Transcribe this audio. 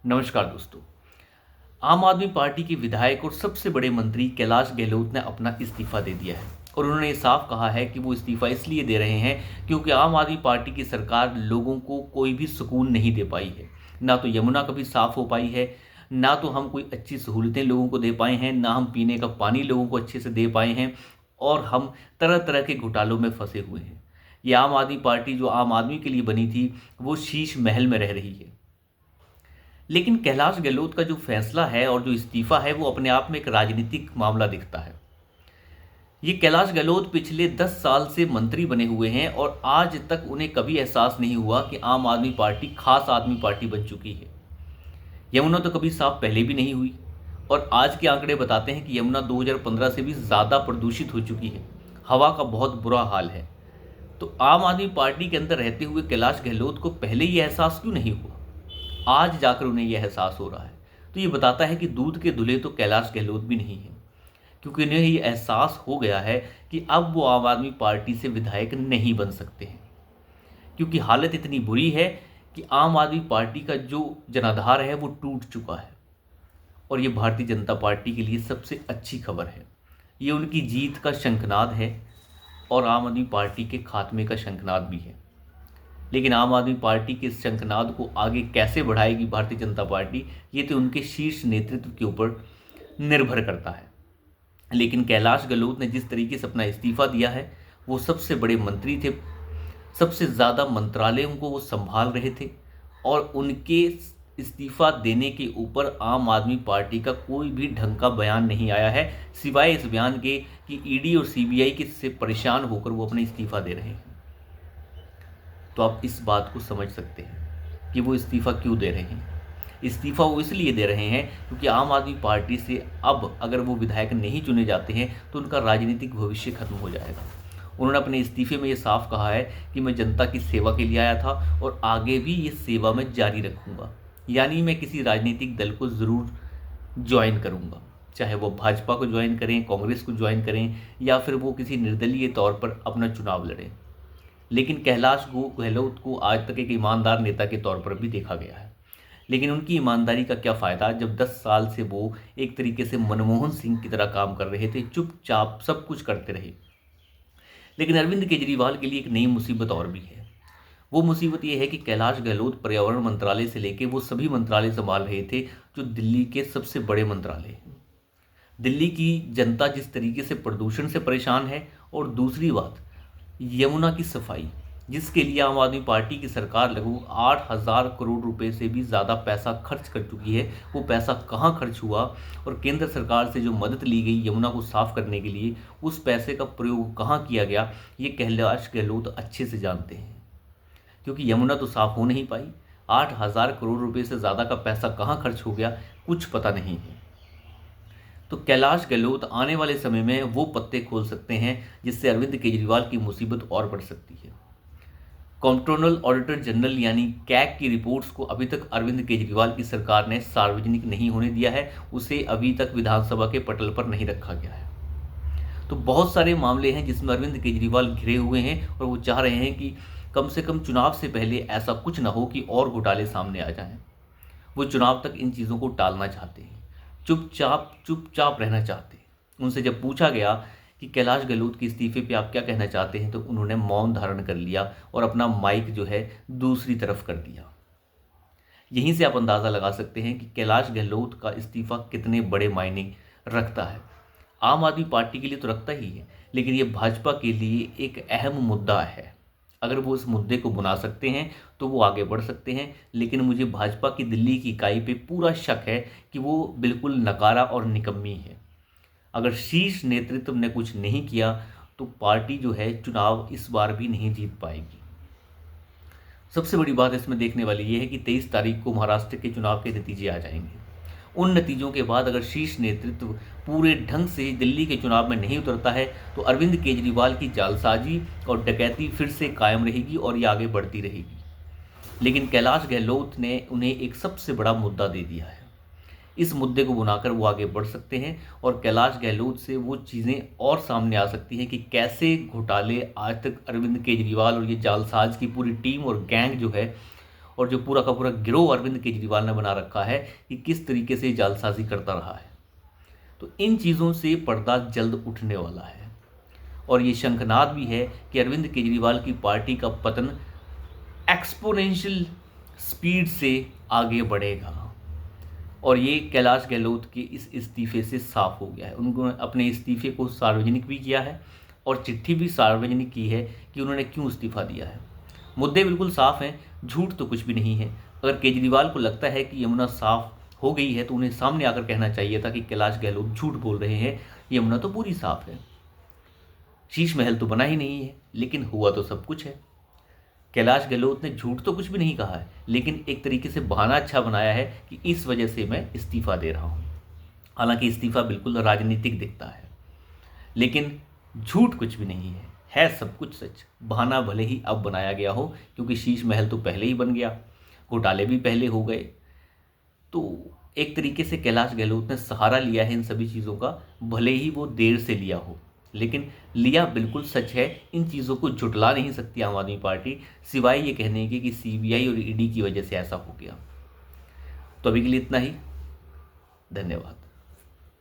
नमस्कार दोस्तों। आम आदमी पार्टी के विधायक और सबसे बड़े मंत्री कैलाश गहलोत ने अपना इस्तीफा दे दिया है और उन्होंने ये साफ कहा है कि वो इस्तीफा इसलिए दे रहे हैं क्योंकि आम आदमी पार्टी की सरकार लोगों को कोई भी सुकून नहीं दे पाई है। ना तो यमुना कभी साफ हो पाई है, ना तो हम कोई अच्छी सहूलतें लोगों को दे पाए हैं, ना हम पीने का पानी लोगों को अच्छे से दे पाए हैं और हम तरह तरह के घोटालों में फंसे हुए हैं। ये आम आदमी पार्टी जो आम आदमी के लिए बनी थी वो शीश महल में रह रही है। लेकिन कैलाश गहलोत का जो फैसला है और जो इस्तीफा है वो अपने आप में एक राजनीतिक मामला दिखता है। ये कैलाश गहलोत पिछले 10 साल से मंत्री बने हुए हैं और आज तक उन्हें कभी एहसास नहीं हुआ कि आम आदमी पार्टी खास आदमी पार्टी बन चुकी है। यमुना तो कभी साफ पहले भी नहीं हुई और आज के आंकड़े बताते हैं कि यमुना 2015 से भी ज़्यादा प्रदूषित हो चुकी है। हवा का बहुत बुरा हाल है। तो आम आदमी पार्टी के अंदर रहते हुए कैलाश गहलोत को पहले ये एहसास क्यों नहीं हुआ? आज जाकर उन्हें यह एहसास हो रहा है। तो ये बताता है कि दूध के धुले तो कैलाश गहलोत भी नहीं है, क्योंकि उन्हें ये एहसास हो गया है कि अब वो आम आदमी पार्टी से विधायक नहीं बन सकते हैं, क्योंकि हालत इतनी बुरी है कि आम आदमी पार्टी का जो जनाधार है वो टूट चुका है। और ये भारतीय जनता पार्टी के लिए सबसे अच्छी खबर है। ये उनकी जीत का शंखनाद है और आम आदमी पार्टी के खात्मे का शंखनाद भी है। लेकिन आम आदमी पार्टी के इस शंखनाद को आगे कैसे बढ़ाएगी भारतीय जनता पार्टी, ये तो उनके शीर्ष नेतृत्व के ऊपर निर्भर करता है। लेकिन कैलाश गहलोत ने जिस तरीके से अपना इस्तीफा दिया है, वो सबसे बड़े मंत्री थे, सबसे ज़्यादा मंत्रालयों को वो संभाल रहे थे और उनके इस्तीफा देने के ऊपर आम आदमी पार्टी का कोई भी ढंग का बयान नहीं आया है, सिवाय इस बयान के कि ईडी और सीबीआई के से परेशान होकर वो अपना इस्तीफा दे रहे हैं। तो आप इस बात को समझ सकते हैं कि वो इस्तीफ़ा क्यों दे रहे हैं। इस्तीफ़ा वो इसलिए दे रहे हैं क्योंकि आम आदमी पार्टी से अब अगर वो विधायक नहीं चुने जाते हैं तो उनका राजनीतिक भविष्य खत्म हो जाएगा। उन्होंने अपने इस्तीफे में ये साफ कहा है कि मैं जनता की सेवा के लिए आया था और आगे भी ये सेवा मैं जारी रखूँगा, यानी मैं किसी राजनीतिक दल को ज़रूर ज्वाइन करूँगा, चाहे वो भाजपा को ज्वाइन करें, कांग्रेस को ज्वाइन करें या फिर वो किसी निर्दलीय तौर पर अपना चुनाव लड़ें। लेकिन कैलाश गहलोत को आज तक एक ईमानदार नेता के तौर पर भी देखा गया है। लेकिन उनकी ईमानदारी का क्या फ़ायदा जब 10 साल से वो एक तरीके से मनमोहन सिंह की तरह काम कर रहे थे, चुपचाप सब कुछ करते रहे। लेकिन अरविंद केजरीवाल के लिए एक नई मुसीबत और भी है। वो मुसीबत ये है कि कैलाश गहलोत पर्यावरण मंत्रालय से लेके वो सभी मंत्रालय संभाल रहे थे जो दिल्ली के सबसे बड़े मंत्रालय हैं। दिल्ली की जनता जिस तरीके से प्रदूषण से परेशान है, और दूसरी बात यमुना की सफाई, जिसके लिए आम आदमी पार्टी की सरकार लगभग 8,000 करोड़ रुपए से भी ज़्यादा पैसा खर्च कर चुकी है। वो पैसा कहाँ खर्च हुआ और केंद्र सरकार से जो मदद ली गई यमुना को साफ करने के लिए, उस पैसे का प्रयोग कहाँ किया गया, ये कैलाश गहलोत अच्छे से जानते हैं। क्योंकि यमुना तो साफ हो नहीं पाई, 8,000 करोड़ रुपए से ज़्यादा का पैसा कहाँ खर्च हो गया कुछ पता नहीं है। तो कैलाश गहलोत आने वाले समय में वो पत्ते खोल सकते हैं जिससे अरविंद केजरीवाल की मुसीबत और बढ़ सकती है। कंट्रोलर ऑडिटर जनरल यानी कैग की रिपोर्ट्स को अभी तक अरविंद केजरीवाल की सरकार ने सार्वजनिक नहीं होने दिया है, उसे अभी तक विधानसभा के पटल पर नहीं रखा गया है। तो बहुत सारे मामले हैं जिसमें अरविंद केजरीवाल घिरे हुए हैं और वो चाह रहे हैं कि कम से कम चुनाव से पहले ऐसा कुछ ना हो कि और घोटाले सामने आ जाएं। वो चुनाव तक इन चीज़ों को टालना चाहते हैं, चुपचाप चुपचाप रहना चाहते हैं। उनसे जब पूछा गया कि कैलाश गहलोत के इस्तीफे पे आप क्या कहना चाहते हैं, तो उन्होंने मौन धारण कर लिया और अपना माइक जो है दूसरी तरफ कर दिया। यहीं से आप अंदाज़ा लगा सकते हैं कि कैलाश गहलोत का इस्तीफा कितने बड़े मायने रखता है। आम आदमी पार्टी के लिए तो रखता ही है, लेकिन ये भाजपा के लिए एक अहम मुद्दा है। अगर वो इस मुद्दे को बुना सकते हैं तो वो आगे बढ़ सकते हैं। लेकिन मुझे भाजपा की दिल्ली की इकाई पे पूरा शक है कि वो बिल्कुल नकारा और निकम्मी है। अगर शीर्ष नेतृत्व ने कुछ नहीं किया तो पार्टी जो है चुनाव इस बार भी नहीं जीत पाएगी। सबसे बड़ी बात इसमें देखने वाली ये है कि 23 तारीख को महाराष्ट्र के चुनाव के नतीजे आ जाएंगे। उन नतीजों के बाद अगर शीर्ष नेतृत्व पूरे ढंग से दिल्ली के चुनाव में नहीं उतरता है तो अरविंद केजरीवाल की जालसाजी और डकैती फिर से कायम रहेगी और ये आगे बढ़ती रहेगी। लेकिन कैलाश गहलोत ने उन्हें एक सबसे बड़ा मुद्दा दे दिया है। इस मुद्दे को बुनाकर वो आगे बढ़ सकते हैं और कैलाश गहलोत से वो चीज़ें और सामने आ सकती हैं कि कैसे घोटाले आज तक अरविंद केजरीवाल और ये जालसाज की पूरी टीम और गैंग जो है और जो पूरा का पूरा गिरोह अरविंद केजरीवाल ने बना रखा है कि किस तरीके से जालसाजी करता रहा है। तो इन चीज़ों से पर्दा जल्द उठने वाला है और ये शंखनाद भी है कि अरविंद केजरीवाल की पार्टी का पतन एक्सपोनेंशियल स्पीड से आगे बढ़ेगा और ये कैलाश गहलोत के इस इस्तीफे से साफ हो गया है। उन्होंने अपने इस्तीफे को सार्वजनिक भी किया है और चिट्ठी भी सार्वजनिक की है कि उन्होंने क्यों इस्तीफा दिया है। मुद्दे बिल्कुल साफ हैं, झूठ तो कुछ भी नहीं है। अगर केजरीवाल को लगता है कि यमुना साफ हो गई है तो उन्हें सामने आकर कहना चाहिए था कि कैलाश गहलोत झूठ बोल रहे हैं, यमुना तो पूरी साफ है। शीश महल तो बना ही नहीं है, लेकिन हुआ तो सब कुछ है। कैलाश गहलोत ने झूठ तो कुछ भी नहीं कहा है, लेकिन एक तरीके से बहाना अच्छा बनाया है कि इस वजह से मैं इस्तीफा दे रहा हूँ। हालांकि इस्तीफा बिल्कुल राजनीतिक दिखता है, लेकिन झूठ कुछ भी नहीं है सब कुछ सच। बहाना भले ही अब बनाया गया हो, क्योंकि शीश महल तो पहले ही बन गया, घोटाले भी पहले हो गए। तो एक तरीके से कैलाश गहलोत ने सहारा लिया है इन सभी चीज़ों का, भले ही वो देर से लिया हो, लेकिन लिया बिल्कुल सच है। इन चीज़ों को झुटला नहीं सकती आम आदमी पार्टी, सिवाय ये कहने के कि सीबीआई और ईडी की वजह से ऐसा हो गया। तो अभी के लिए इतना ही। धन्यवाद।